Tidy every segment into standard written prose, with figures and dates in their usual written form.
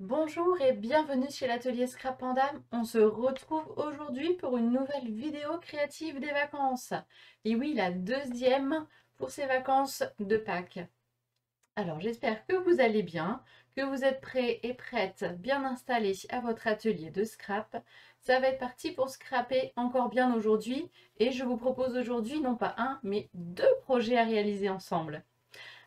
Bonjour et bienvenue chez l'atelier Scrap Panda. On se retrouve aujourd'hui pour une nouvelle vidéo créative des vacances. Et oui, la deuxième pour ces vacances de Pâques. Alors j'espère que vous allez bien, que vous êtes prêts et prêtes, bien installés à votre atelier de scrap. Ça va être parti pour scraper encore bien aujourd'hui. Et je vous propose aujourd'hui non pas un, mais deux projets à réaliser ensemble.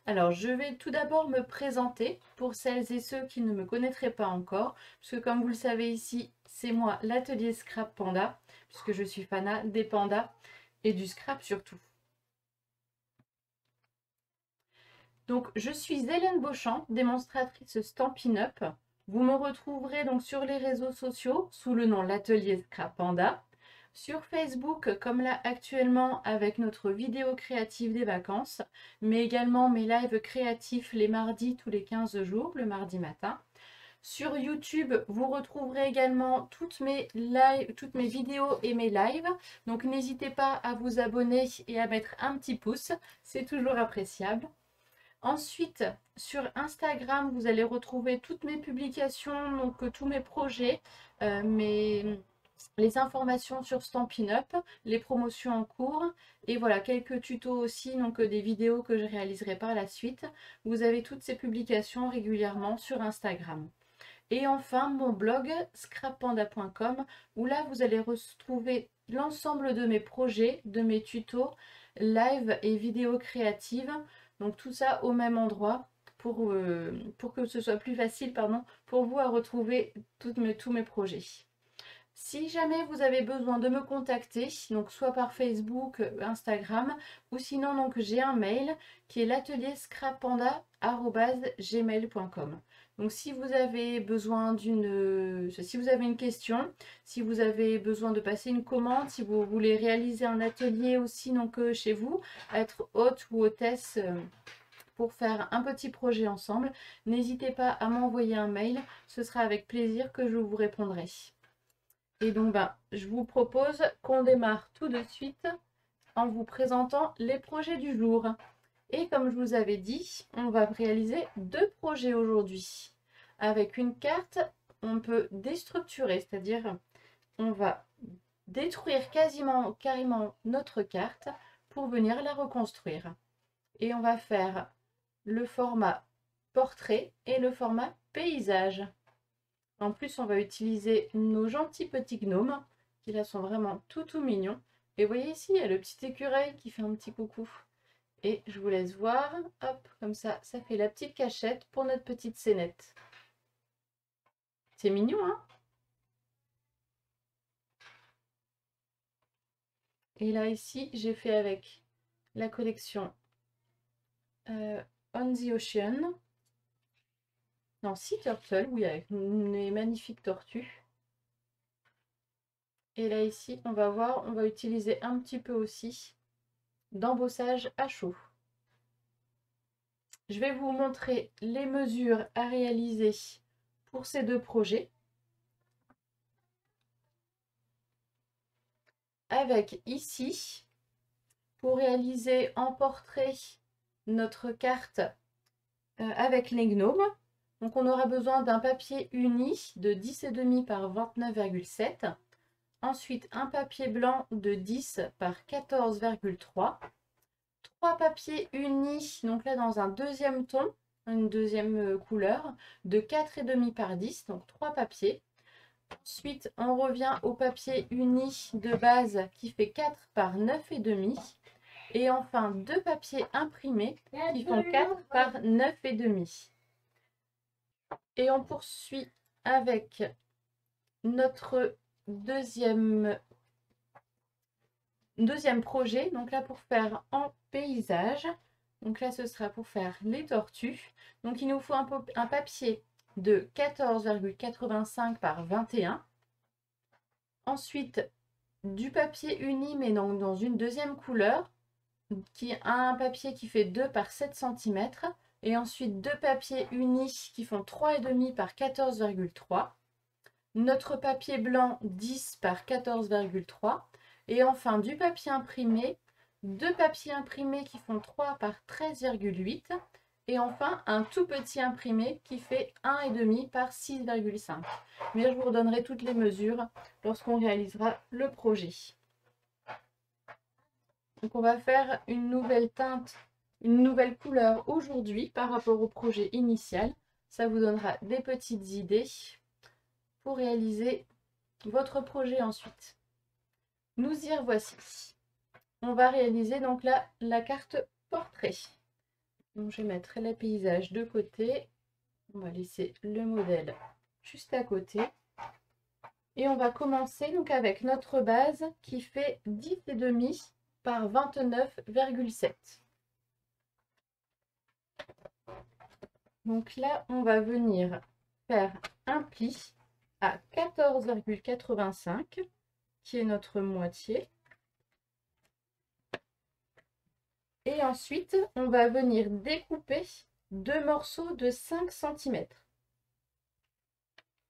Alors, je vais tout d'abord me présenter pour celles et ceux qui ne me connaîtraient pas encore, puisque comme vous le savez ici, c'est moi l'atelier Scrap Panda, puisque je suis fanat des pandas et du scrap surtout. Donc, je suis Hélène Beauchamp, démonstratrice Stampin' Up. Vous me retrouverez donc sur les réseaux sociaux sous le nom l'atelier Scrap Panda. Sur Facebook, comme là actuellement avec notre vidéo créative des vacances, mais également mes lives créatifs les mardis tous les 15 jours, le mardi matin. Sur YouTube, vous retrouverez également toutes mes vidéos et mes lives. Donc n'hésitez pas à vous abonner et à mettre un petit pouce, c'est toujours appréciable. Ensuite, sur Instagram, vous allez retrouver toutes mes publications, donc tous mes projets, les informations sur Stampin' Up, les promotions en cours et voilà quelques tutos aussi, donc des vidéos que je réaliserai par la suite. Vous avez toutes ces publications régulièrement sur Instagram. Et enfin, mon blog scrappanda.com où là vous allez retrouver l'ensemble de mes projets, de mes tutos, live et vidéos créatives. Donc tout ça au même endroit pour que ce soit plus facile pour vous à retrouver tous mes projets. Si jamais vous avez besoin de me contacter, donc soit par Facebook, Instagram, ou sinon donc j'ai un mail qui est l'atelier scrappanda@gmail.com. Donc si vous avez besoin si vous avez une question, si vous avez besoin de passer une commande, si vous voulez réaliser un atelier aussi donc chez vous, être hôte ou hôtesse pour faire un petit projet ensemble, n'hésitez pas à m'envoyer un mail, ce sera avec plaisir que je vous répondrai. Et donc, je vous propose qu'on démarre tout de suite en vous présentant les projets du jour. Et comme je vous avais dit, on va réaliser deux projets aujourd'hui. Avec une carte, on peut déstructurer, c'est-à-dire on va détruire carrément notre carte pour venir la reconstruire. Et on va faire le format portrait et le format paysage. En plus, on va utiliser nos gentils petits gnomes, qui là sont vraiment tout mignons. Et vous voyez ici, il y a le petit écureuil qui fait un petit coucou. Et je vous laisse voir, hop, comme ça fait la petite cachette pour notre petite scénette. C'est mignon, hein? Et là, ici, j'ai fait avec la collection On the Ocean. Non, Sea Turtle, oui, avec mes magnifiques tortues. Et là, ici, on va voir, on va utiliser un petit peu aussi d'embossage à chaud. Je vais vous montrer les mesures à réaliser pour ces deux projets. Avec ici, pour réaliser en portrait notre carte avec les gnomes. Donc on aura besoin d'un papier uni de 10,5 par 29,7. Ensuite un papier blanc de 10 par 14,3. Trois papiers unis, donc là dans un deuxième ton, une deuxième couleur, de 4,5 par 10, donc trois papiers. Ensuite, on revient au papier uni de base qui fait 4 par 9,5. Et enfin, deux papiers imprimés qui font 4 par 9,5. Et on poursuit avec notre deuxième projet. Donc là, pour faire en paysage. Donc là, ce sera pour faire les tortues. Donc il nous faut un papier de 14,85 par 21. Ensuite, du papier uni, mais donc dans une deuxième couleur, qui a un papier qui fait 2 par 7 cm. Et ensuite, deux papiers unis qui font 3,5 par 14,3. Notre papier blanc 10 par 14,3. Et enfin, du papier imprimé, deux papiers imprimés qui font 3 par 13,8. Et enfin, un tout petit imprimé qui fait 1,5 par 6,5. Mais je vous redonnerai toutes les mesures lorsqu'on réalisera le projet. Donc on va faire une nouvelle teinte, une nouvelle couleur aujourd'hui par rapport au projet initial. Ça vous donnera des petites idées pour réaliser votre projet ensuite. Nous y revoici. On va réaliser donc là la carte portrait. Donc je vais mettre les paysages de côté. On va laisser le modèle juste à côté. Et on va commencer donc avec notre base qui fait 10,5 par 29,7. Donc là, on va venir faire un pli à 14,85 qui est notre moitié. Et ensuite, on va venir découper deux morceaux de 5 cm.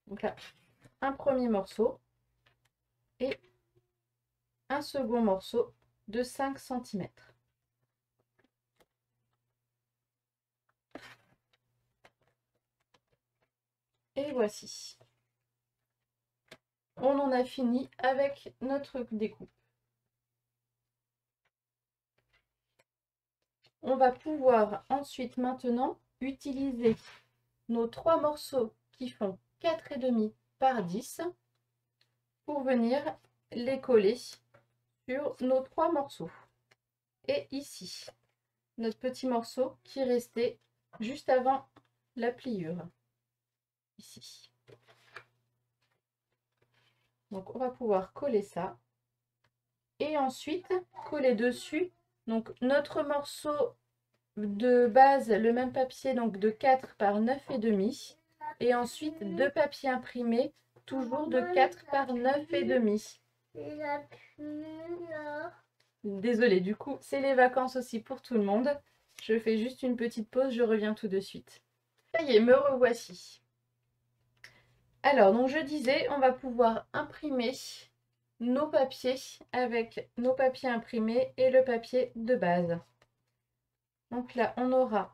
Donc là, un premier morceau et un second morceau de 5 cm. Et voici. On en a fini avec notre découpe. On va pouvoir ensuite maintenant utiliser nos trois morceaux qui font 4,5 par 10 pour venir les coller sur nos trois morceaux. Et ici, notre petit morceau qui restait juste avant la pliure. Ici. Donc on va pouvoir coller ça. Et ensuite coller dessus donc notre morceau de base, le même papier donc de 4 par 9,5. Et ensuite deux papiers imprimés toujours de 4 par 9,5. Désolée, du coup, c'est les vacances aussi pour tout le monde. Je fais juste une petite pause, je reviens tout de suite. Ça y est, me revoici. Alors, donc je disais, on va pouvoir imprimer nos papiers avec nos papiers imprimés et le papier de base. Donc là, on aura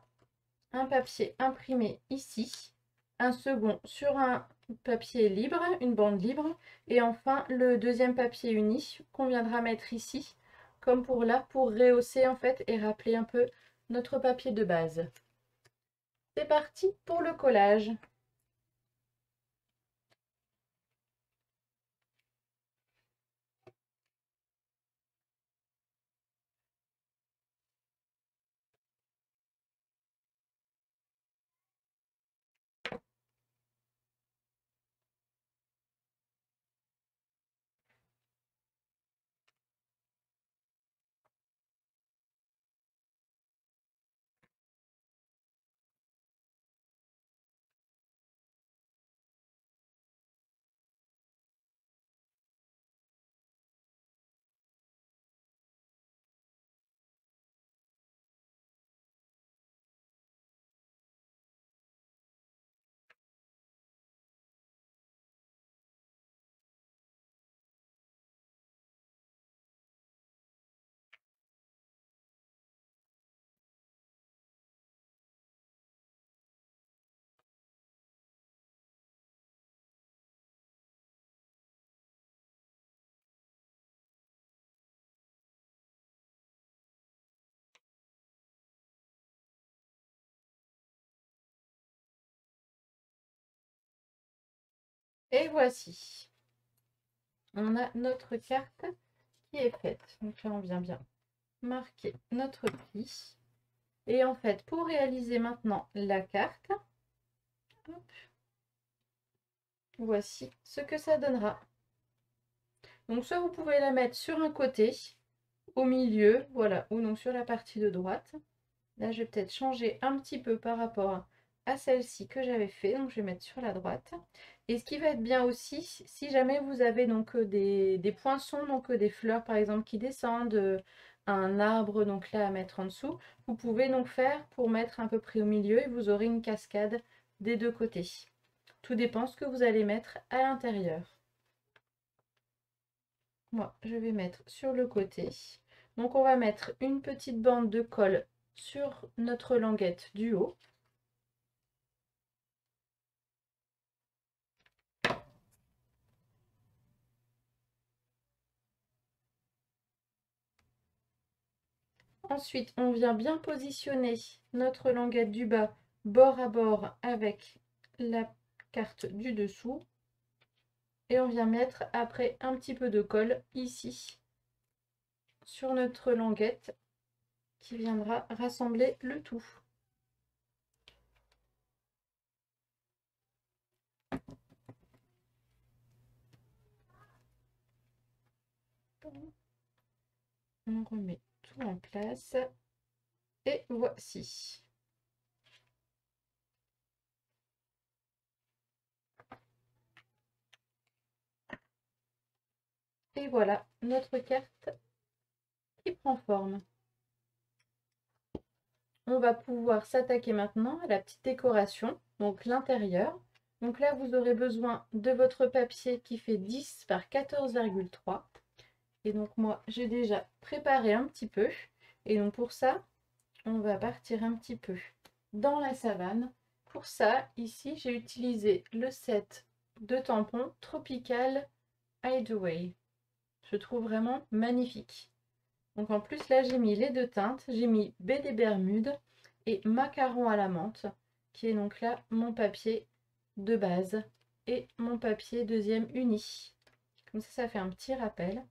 un papier imprimé ici, un second sur un papier libre, une bande libre, et enfin le deuxième papier uni qu'on viendra mettre ici, comme pour là, pour rehausser en fait et rappeler un peu notre papier de base. C'est parti pour le collage. Et voici. On a notre carte qui est faite. Donc là, on vient bien marquer notre pli. Et en fait, pour réaliser maintenant la carte, hop, voici ce que ça donnera. Donc soit vous pouvez la mettre sur un côté, au milieu, voilà, ou donc sur la partie de droite. Là, je vais peut-être changer un petit peu par rapport à celle-ci que j'avais fait. Donc, je vais mettre sur la droite. Et ce qui va être bien aussi, si jamais vous avez donc des poinçons, donc des fleurs par exemple qui descendent, un arbre donc là à mettre en dessous, vous pouvez donc faire pour mettre à peu près au milieu et vous aurez une cascade des deux côtés. Tout dépend ce que vous allez mettre à l'intérieur. Moi, je vais mettre sur le côté. Donc, on va mettre une petite bande de colle sur notre languette du haut. Ensuite, on vient bien positionner notre languette du bas bord à bord avec la carte du dessous. Et on vient mettre après un petit peu de colle ici sur notre languette qui viendra rassembler le tout. On remet tout en place et voici. Et voilà notre carte qui prend forme. On va pouvoir s'attaquer maintenant à la petite décoration, donc l'intérieur. Donc là, vous aurez besoin de votre papier qui fait 10 par 14,3. Et donc moi, j'ai déjà préparé un petit peu. Et donc pour ça, on va partir un petit peu dans la savane. Pour ça, ici, j'ai utilisé le set de tampons Tropical Hideaway. Je trouve vraiment magnifique. Donc en plus, là, j'ai mis les deux teintes. J'ai mis baie des Bermudes et macaron à la menthe, qui est donc là mon papier de base et mon papier deuxième uni. Comme ça fait un petit rappel.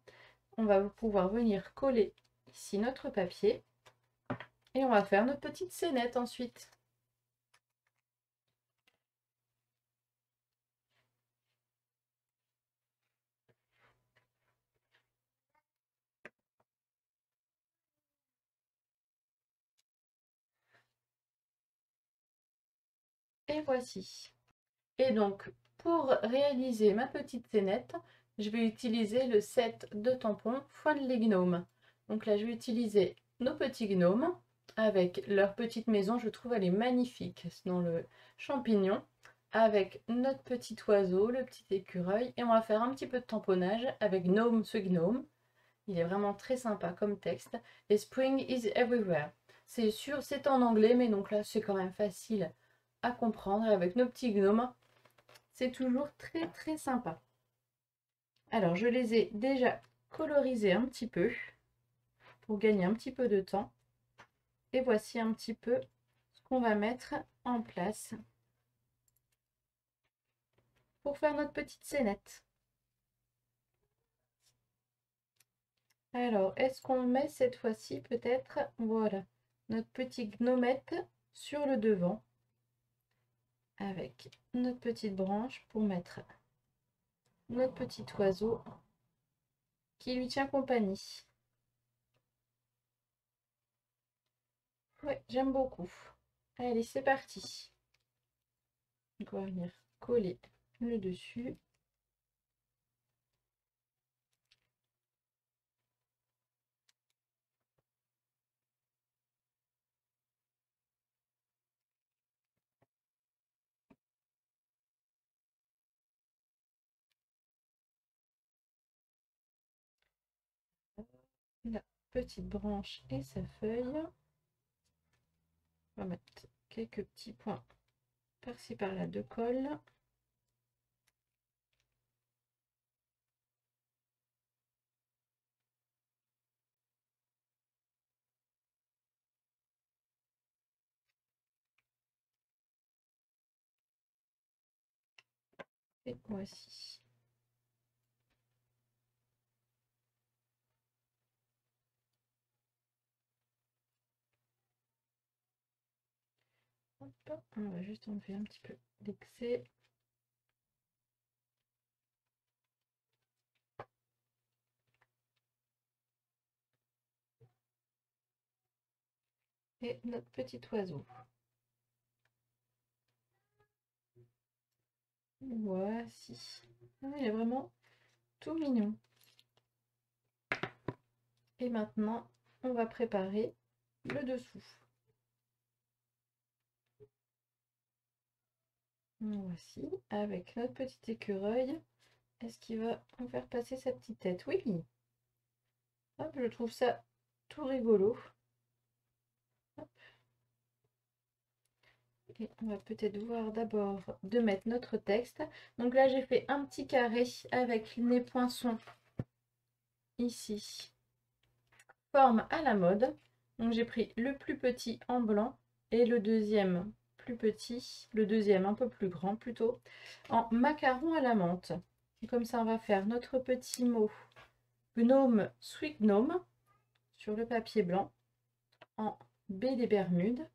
On va pouvoir venir coller ici notre papier. Et on va faire notre petite scénette ensuite. Et voici. Et donc, pour réaliser ma petite scénette, je vais utiliser le set de tampons Friendly Gnome. Donc là, je vais utiliser nos petits gnomes avec leur petite maison. Je trouve elle est magnifique dans le champignon. Avec notre petit oiseau, le petit écureuil. Et on va faire un petit peu de tamponnage avec Gnome ce gnome. Il est vraiment très sympa comme texte. Et Spring is everywhere. C'est sûr, c'est en anglais, mais donc là, c'est quand même facile à comprendre. Et avec nos petits gnomes, c'est toujours très très sympa. Alors, je les ai déjà colorisés un petit peu pour gagner un petit peu de temps. Et voici un petit peu ce qu'on va mettre en place pour faire notre petite scénette. Alors, est-ce qu'on met cette fois-ci peut-être, voilà, notre petit gnomette sur le devant avec notre petite branche pour mettre notre petit oiseau qui lui tient compagnie. Ouais, j'aime beaucoup. Allez, c'est parti. Donc, on va venir coller le dessus. La petite branche et sa feuille. On va mettre quelques petits points par-ci par-là de colle. Et voici. Hop, on va juste enlever un petit peu d'excès. Et notre petit oiseau. Voici. Ah, il est vraiment tout mignon. Et maintenant, on va préparer le dessous. Voici, avec notre petit écureuil. Est-ce qu'il va en faire passer sa petite tête? Oui. Hop, je trouve ça tout rigolo. Hop, Et on va peut-être voir d'abord de mettre notre texte. Donc là, j'ai fait un petit carré avec nez poinçon ici. Forme à la mode. Donc j'ai pris le plus petit en blanc et le deuxième plus petit, le deuxième un peu plus grand plutôt, en macaron à la menthe. Et comme ça, on va faire notre petit mot gnome, sweet gnome sur le papier blanc en baie des Bermudes.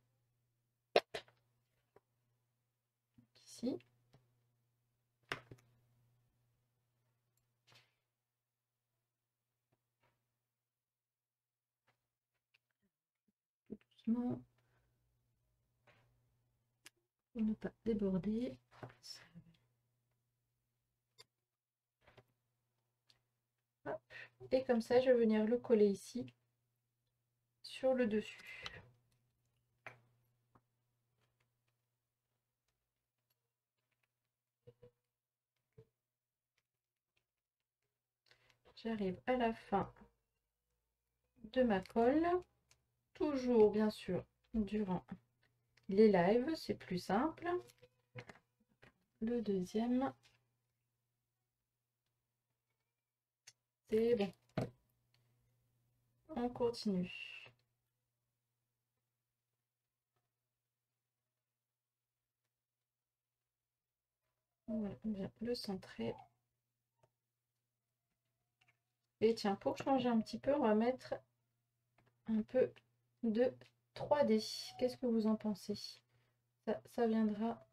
Ici. Doucement. Pour ne pas déborder. Hop. Et comme ça, je vais venir le coller ici sur le dessus. J'arrive à la fin de ma colle, toujours bien sûr durant les lives, c'est plus simple. Le deuxième, c'est bon. On continue. On va bien le centrer. Et tiens, pour changer un petit peu, on va mettre un peu de 3D. Qu'est-ce que vous en pensez? Ça viendra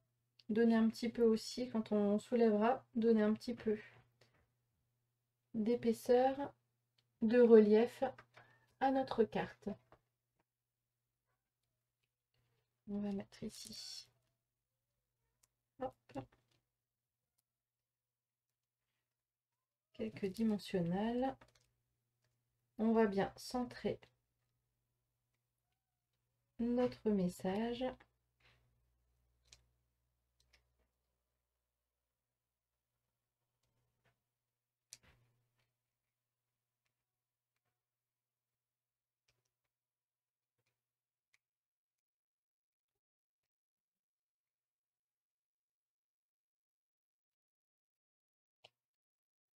donner un petit peu aussi, quand on soulèvera, donner un petit peu d'épaisseur, de relief à notre carte. On va mettre ici. Hop. Quelques dimensionnels. On va bien centrer notre message.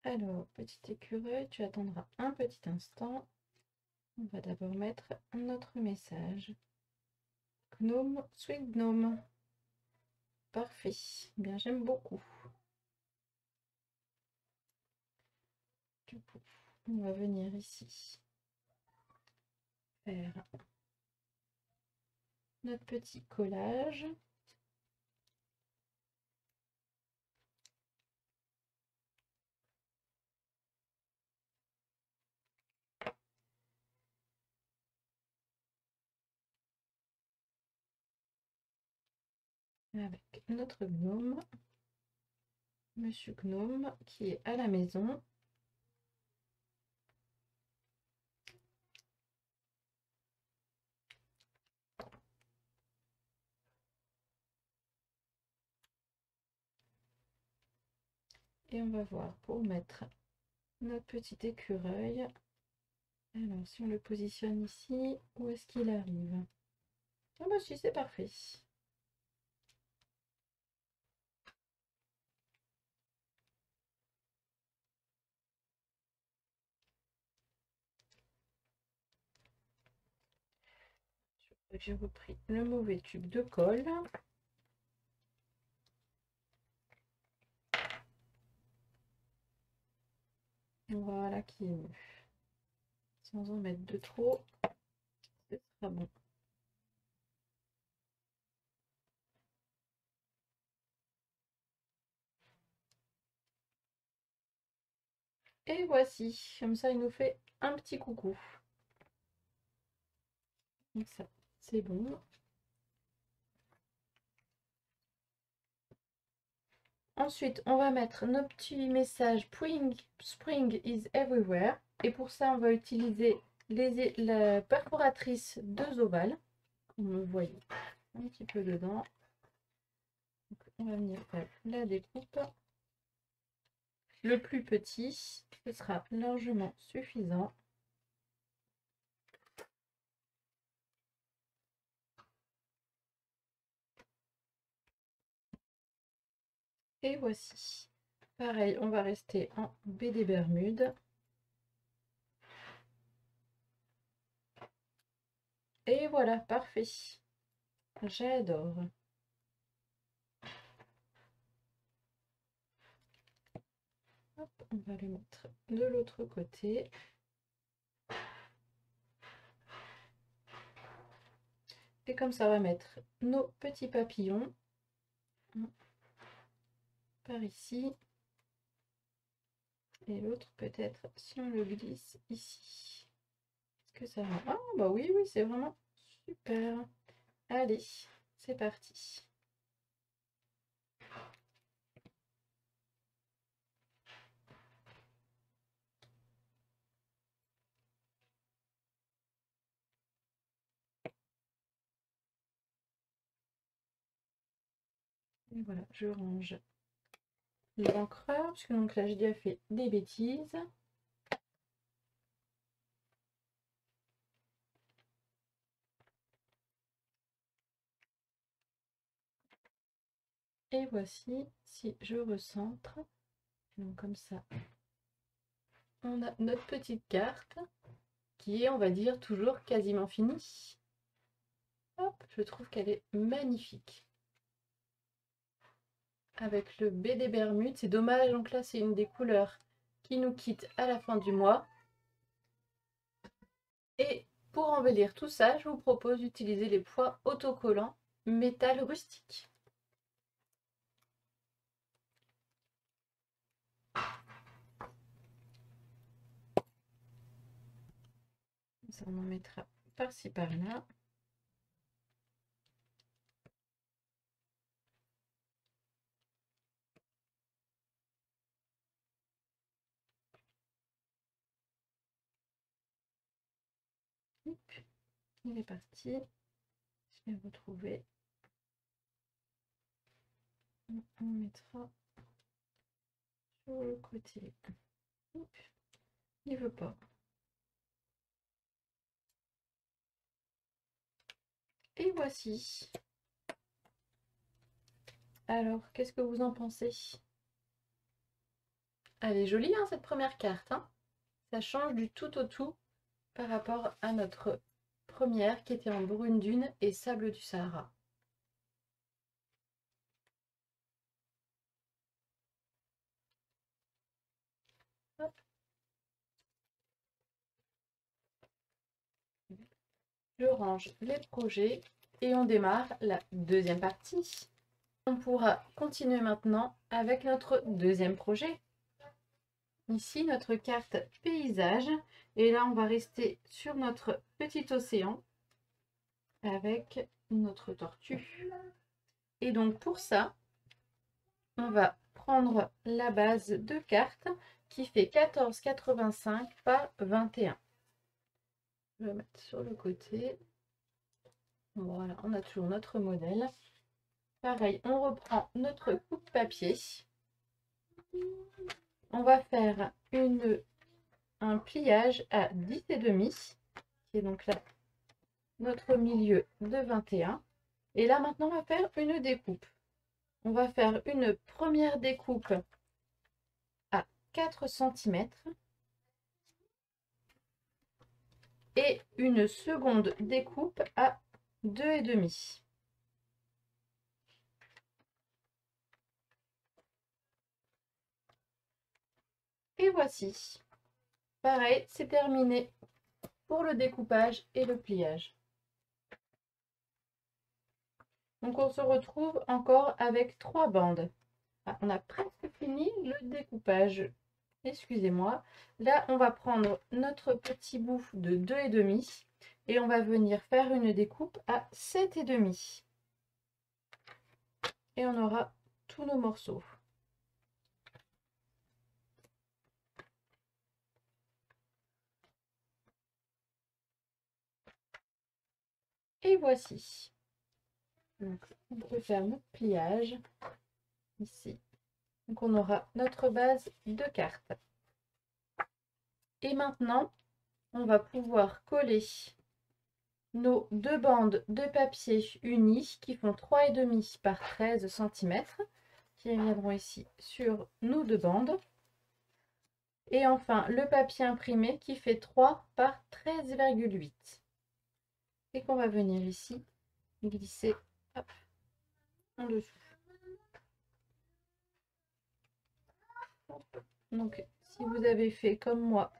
Alors, petit écureuil, tu attendras un petit instant. On va d'abord mettre notre message. Gnome, sweet gnome. Parfait. Bien, j'aime beaucoup. Du coup, on va venir ici faire notre petit collage. Avec notre gnome, Monsieur Gnome, qui est à la maison. Et on va voir pour mettre notre petit écureuil. Alors, si on le positionne ici, où est-ce qu'il arrive? Ah bah si, c'est parfait. J'ai repris le mauvais tube de colle. Voilà qui est mieux. Sans en mettre de trop, ce sera bon. Et voici, comme ça il nous fait un petit coucou. Donc ça, c'est bon. Ensuite, on va mettre nos petits messages Spring is everywhere. Et pour ça, on va utiliser la perforatrice 2 ovales. Comme vous voyez un petit peu dedans. Donc, on va venir faire la découpe. Le plus petit, ce sera largement suffisant. Et voici. Pareil, on va rester en BD Bermude. Et voilà, parfait. J'adore. Hop, on va le mettre de l'autre côté. Et comme ça, on va mettre nos petits papillons par ici. Et l'autre, peut-être, si on le glisse ici. Est-ce que ça va? Ah, bah oui, oui, c'est vraiment super. Allez, c'est parti. Et voilà, je range l'encreur, parce que donc là, j'ai déjà fait des bêtises. Et voici, si je recentre, donc comme ça, on a notre petite carte qui est, on va dire, toujours quasiment finie. Hop, je trouve qu'elle est magnifique. Avec le BD Bermude, c'est dommage, donc là, c'est une des couleurs qui nous quitte à la fin du mois. Et pour embellir tout ça, je vous propose d'utiliser les poids autocollants métal rustique. Ça, on en mettra par-ci par-là. Il est parti. Je vais retrouver. On mettra sur le côté. Il veut pas. Et voici. Alors, qu'est-ce que vous en pensez? Elle est jolie, hein, cette première carte. Hein, ça change du tout au tout par rapport à notre première qui était en brune dune et sable du Sahara. Hop. Je range les projets et on démarre la deuxième partie. On pourra continuer maintenant avec notre deuxième projet. Ici, notre carte paysage. Et là, on va rester sur notre petit océan avec notre tortue. Et donc, pour ça, on va prendre la base de carte qui fait 14,85 par 21. Je vais mettre sur le côté. Voilà, on a toujours notre modèle. Pareil, on reprend notre coupe-papier. On va faire un pliage à 10,5, qui est donc là notre milieu de 21. Et là, maintenant, on va faire une découpe. On va faire une première découpe à 4 cm et une seconde découpe à 2,5. Et voici. Pareil, c'est terminé pour le découpage et le pliage. Donc on se retrouve encore avec 3 bandes. Ah, on a presque fini le découpage. Excusez-moi. Là, on va prendre notre petit bout de 2,5 et on va venir faire une découpe à 7,5. Et on aura tous nos morceaux. Et voici. Donc, on peut faire notre pliage ici. Donc, on aura notre base de cartes. Et maintenant, on va pouvoir coller nos 2 bandes de papier unies qui font 3,5 par 13 cm, qui viendront ici sur nos deux bandes. Et enfin, le papier imprimé qui fait 3 par 13,8. Et qu'on va venir ici glisser hop, en dessous. Donc, si vous avez fait comme moi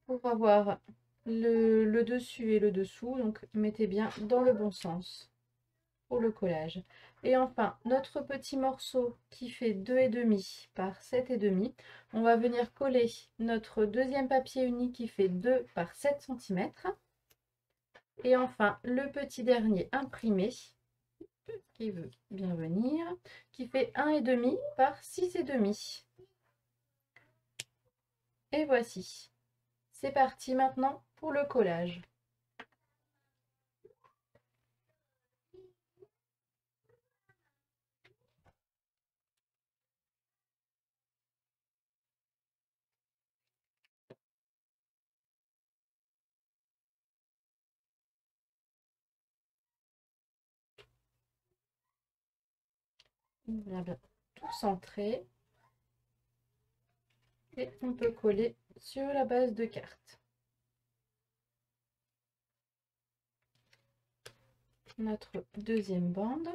pour avoir le dessus et le dessous, donc mettez bien dans le bon sens pour le collage. Et enfin, notre petit morceau qui fait 2,5 par 7,5, on va venir coller notre deuxième papier uni qui fait 2 par 7 cm. Et enfin, le petit dernier imprimé qui veut bien venir, qui fait 1,5 par 6,5. Et voici. C'est parti maintenant pour le collage. On a bien tout centré. Et on peut coller sur la base de carte. Notre deuxième bande.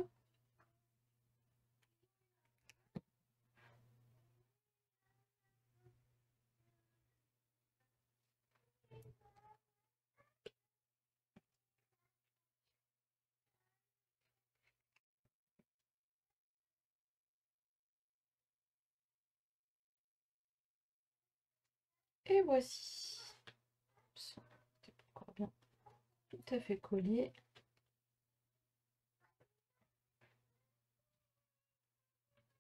Et voici. C'est pas encore bien tout à fait collé.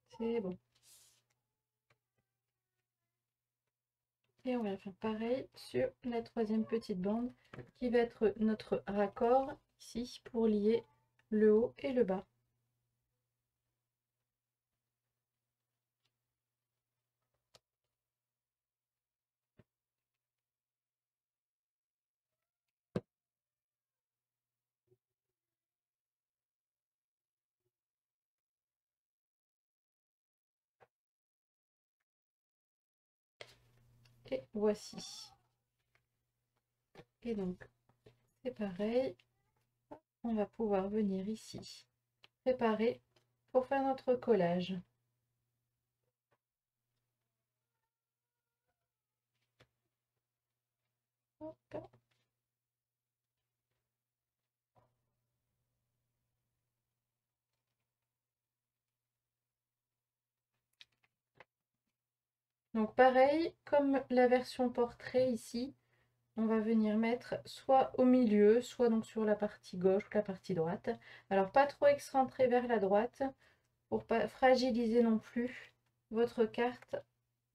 C'est bon. Et on va faire pareil sur la troisième petite bande qui va être notre raccord ici pour lier le haut et le bas. Et voici. Et donc, c'est pareil. On va pouvoir venir ici préparer pour faire notre collage. Hop. Donc pareil, comme la version portrait ici, on va venir mettre soit au milieu, soit donc sur la partie gauche ou la partie droite. Alors pas trop excentré vers la droite pour pas fragiliser non plus votre carte,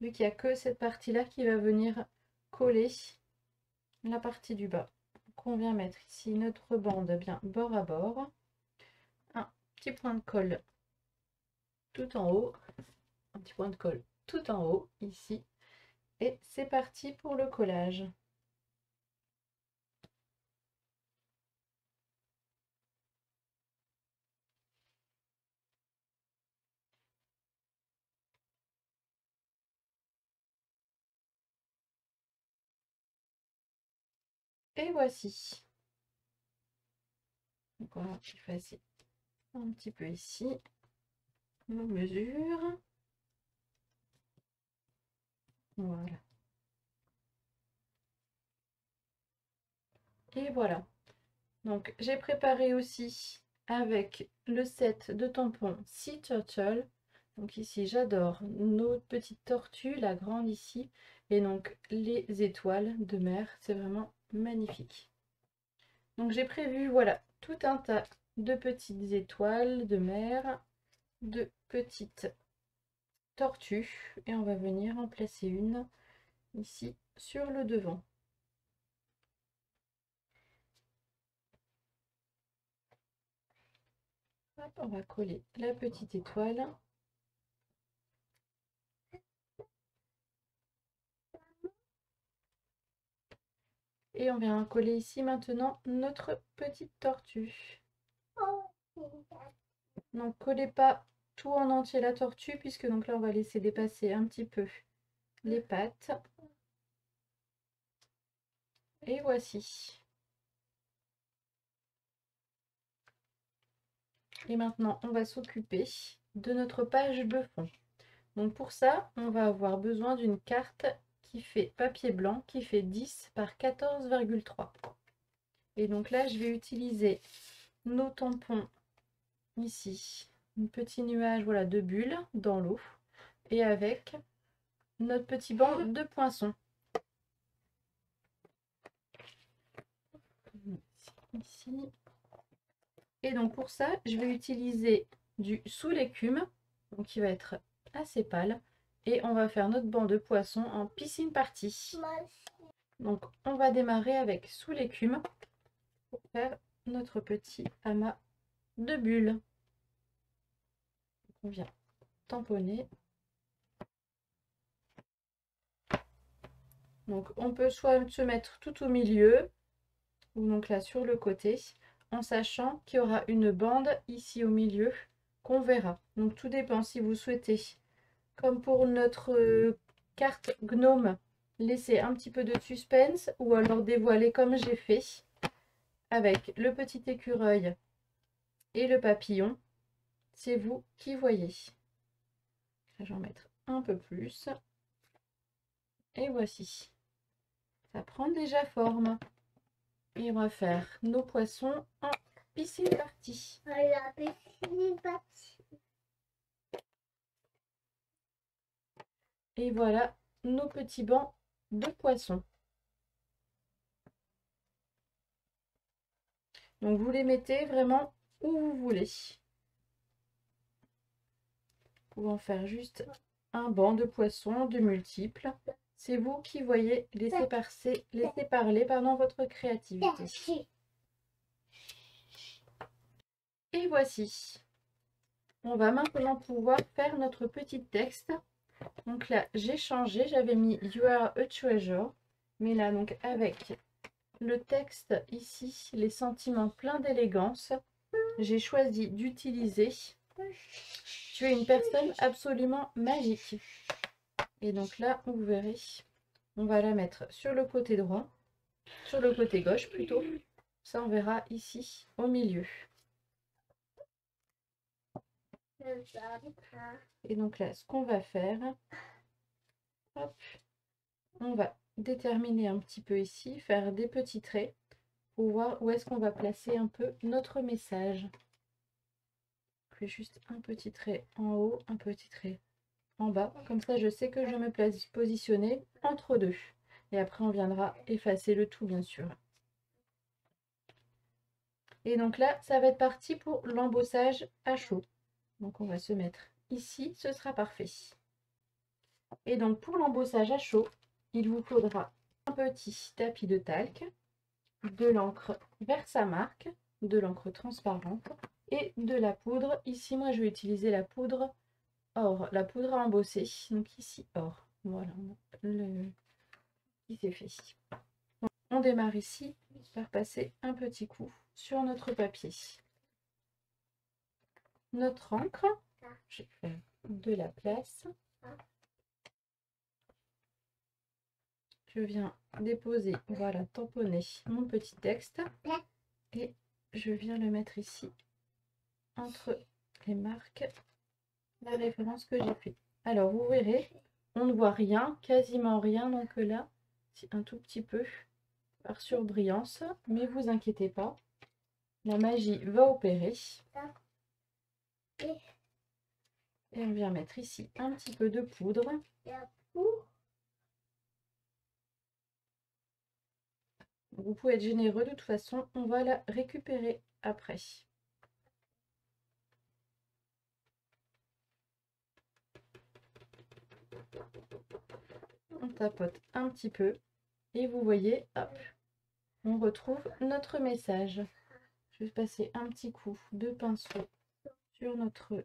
vu qu'il n'y a que cette partie-là qui va venir coller la partie du bas. Donc on vient mettre ici notre bande bien bord à bord. Un petit point de colle tout en haut. Un petit point de colle tout en haut ici. Et c'est parti pour le collage. Et voici. Donc on va effacer un petit peu ici nos mesures. Voilà. Et voilà. Donc j'ai préparé aussi avec le set de tampons Sea Turtle. Donc ici j'adore nos petites tortues, la grande ici, et donc les étoiles de mer, c'est vraiment magnifique. Donc j'ai prévu voilà tout un tas de petites étoiles de mer, de petites tortues, et on va venir en placer une ici sur le devant. Hop, on va coller la petite étoile. Et on vient coller ici maintenant notre petite tortue. Donc collez pas tout en entier la tortue, puisque donc là, on va laisser dépasser un petit peu les pattes. Et voici. Et maintenant, on va s'occuper de notre page de fond. Donc pour ça, on va avoir besoin d'une carte qui fait papier blanc, qui fait 10 par 14,3. Et donc là, je vais utiliser nos tampons ici. Un petit nuage, voilà, de bulles dans l'eau. Et avec notre petit banc de poinçons. Ici. Et donc pour ça, je vais utiliser du sous l'écume, donc qui va être assez pâle. Et on va faire notre banc de poisson en piscine party. Donc on va démarrer avec sous l'écume pour faire notre petit amas de bulles. On vient tamponner. Donc on peut soit se mettre tout au milieu, ou donc là sur le côté, en sachant qu'il y aura une bande ici au milieu qu'on verra. Donc tout dépend si vous souhaitez, comme pour notre carte gnome, laisser un petit peu de suspense ou alors dévoiler comme j'ai fait avec le petit écureuil et le papillon. C'est vous qui voyez. Je vais en mettre un peu plus. Et voici. Ça prend déjà forme. Et on va faire nos poissons en piscine party. Et voilà nos petits bancs de poissons. Donc vous les mettez vraiment où vous voulez. Vous pouvez en faire juste un banc de poissons de multiples. C'est vous qui voyez, laissez parler votre créativité. Et voici. On va maintenant pouvoir faire notre petit texte. Donc là, j'ai changé, j'avais mis You are a treasure. Mais là, donc avec le texte ici, les sentiments pleins d'élégance, j'ai choisi d'utiliser Tu es une personne absolument magique. Et donc là, vous verrez, on va la mettre sur le côté droit, sur le côté gauche plutôt. Ça, on verra ici au milieu. Et donc là, ce qu'on va faire, hop, on va déterminer un petit peu ici, faire des petits traits pour voir où est-ce qu'on va placer un peu notre message. Je fais juste un petit trait en haut, un petit trait en bas. Comme ça, je sais que je me positionner entre deux. Et après, on viendra effacer le tout, bien sûr. Et donc là, ça va être parti pour l'embossage à chaud. Donc, on va se mettre ici, ce sera parfait. Et donc, pour l'embossage à chaud, il vous faudra un petit tapis de talc, de l'encre Versamark, de l'encre transparente et de la poudre. Ici, moi, je vais utiliser la poudre or, la poudre à embosser. Donc ici, or. Voilà, le qui s'est fait. Donc, on démarre ici par passer un petit coup sur notre papier. Notre encre, je vais faire de la place. Je viens déposer, voilà, tamponner mon petit texte. Et je viens le mettre ici, entre les marques, la référence que j'ai fait. Alors, vous verrez, on ne voit rien, quasiment rien. Donc là, c'est un tout petit peu par surbrillance. Mais vous inquiétez pas, la magie va opérer. Et on vient mettre ici un petit peu de poudre. Vous pouvez être généreux, de toute façon, on va la récupérer après. On tapote un petit peu et vous voyez, hop, on retrouve notre message. Je vais passer un petit coup de pinceau sur notre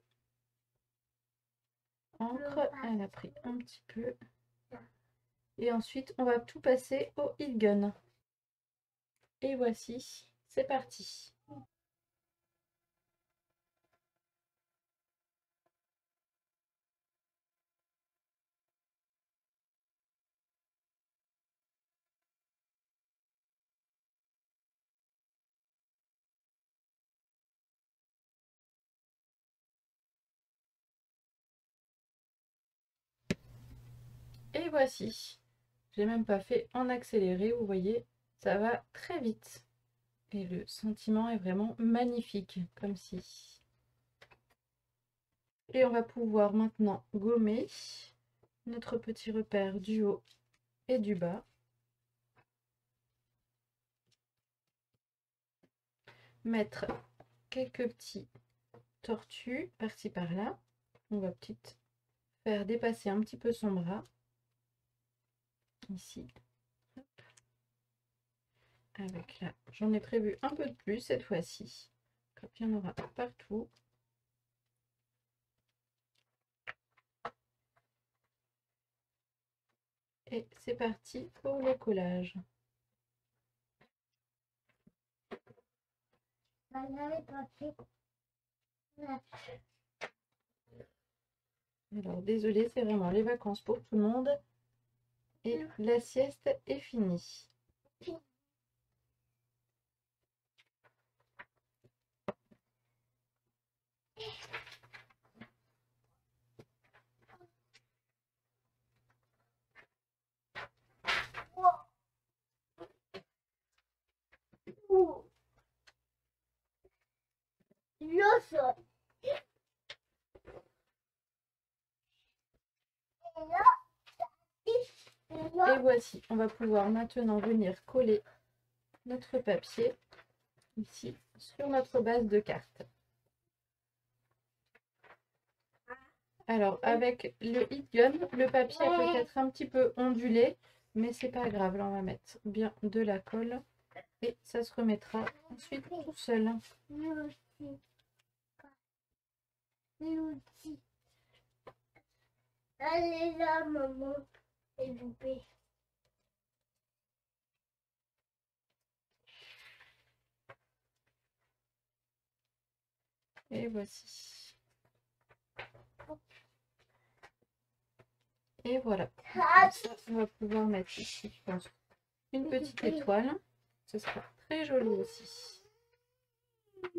encre. Elle a pris un petit peu. Et ensuite, on va tout passer au heat gun. Et voici, c'est parti. Et voici. J'ai même pas fait en accéléré, vous voyez, ça va très vite. Et le sentiment est vraiment magnifique, comme ci. Et on va pouvoir maintenant gommer notre petit repère du haut et du bas. Mettre quelques petits tortues par-ci par-là. On va peut-être faire dépasser un petit peu son bras. Ici. Hop. Avec là, j'en ai prévu un peu de plus cette fois-ci. Comme il y en aura partout. Et c'est parti pour le collage. Alors désolé, c'est vraiment les vacances pour tout le monde. Et la sieste est finie. Et voici, on va pouvoir maintenant venir coller notre papier ici sur notre base de carte. Alors avec le heat gun, le papier peut être un petit peu ondulé, mais c'est pas grave. Là on va mettre bien de la colle et ça se remettra ensuite tout seul. Allez là, maman, et poupée. Et voici. Et voilà. Ça, on va pouvoir mettre ici, je pense, une petite étoile. Ce sera très joli aussi. Hop.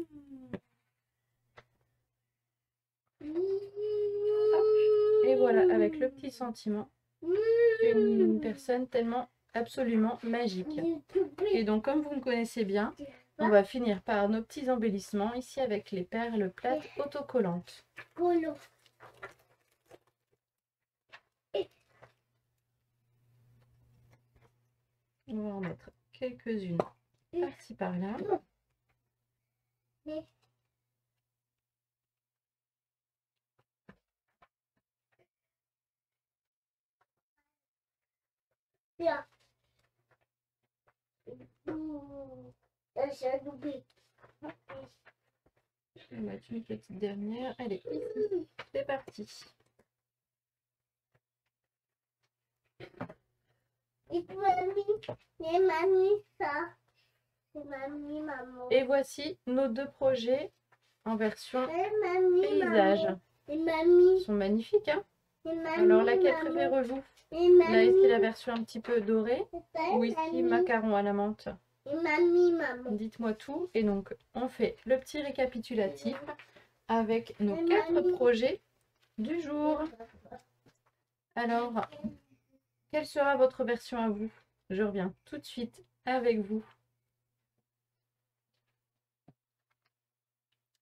Et voilà, avec le petit sentiment d'une personne tellement absolument magique. Et donc, comme vous me connaissez bien, on va finir par nos petits embellissements ici avec les perles plates autocollantes. On va en mettre quelques-unes par-ci par-là. Je vais mettre une petite dernière. Allez, ici, c'est parti. Et voici nos deux projets en version paysage. Ils sont magnifiques, hein? Alors, laquelle préférez-vous? Là, ici, la version un petit peu dorée ou ici, macaron à la menthe? Dites-moi tout. Et donc, on fait le petit récapitulatif avec nos 4 projets du jour. Alors, quelle sera votre version à vous? Je reviens tout de suite avec vous.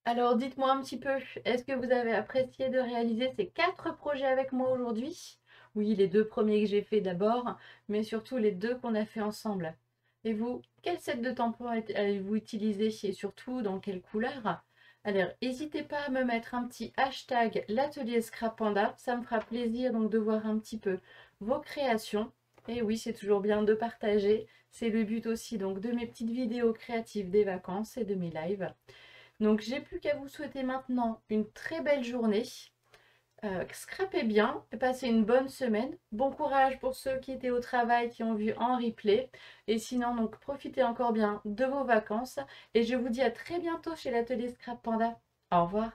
Alors, dites-moi un petit peu, est-ce que vous avez apprécié de réaliser ces 4 projets avec moi aujourd'hui? Oui, les 2 premiers que j'ai fait d'abord, mais surtout les 2 qu'on a fait ensemble. Et vous, quel set de tampons allez-vous utiliser et surtout dans quelle couleur? Alors, n'hésitez pas à me mettre un petit hashtag l'atelier Scrap Panda, ça me fera plaisir donc de voir un petit peu vos créations. Et oui, c'est toujours bien de partager, c'est le but aussi donc de mes petites vidéos créatives des vacances et de mes lives. Donc, j'ai plus qu'à vous souhaiter maintenant une très belle journée. Scrapez bien, passez une bonne semaine. Bon courage pour ceux qui étaient au travail, qui ont vu en replay. Et sinon, donc, profitez encore bien de vos vacances. Et je vous dis à très bientôt chez l'atelier Scrap Panda. Au revoir.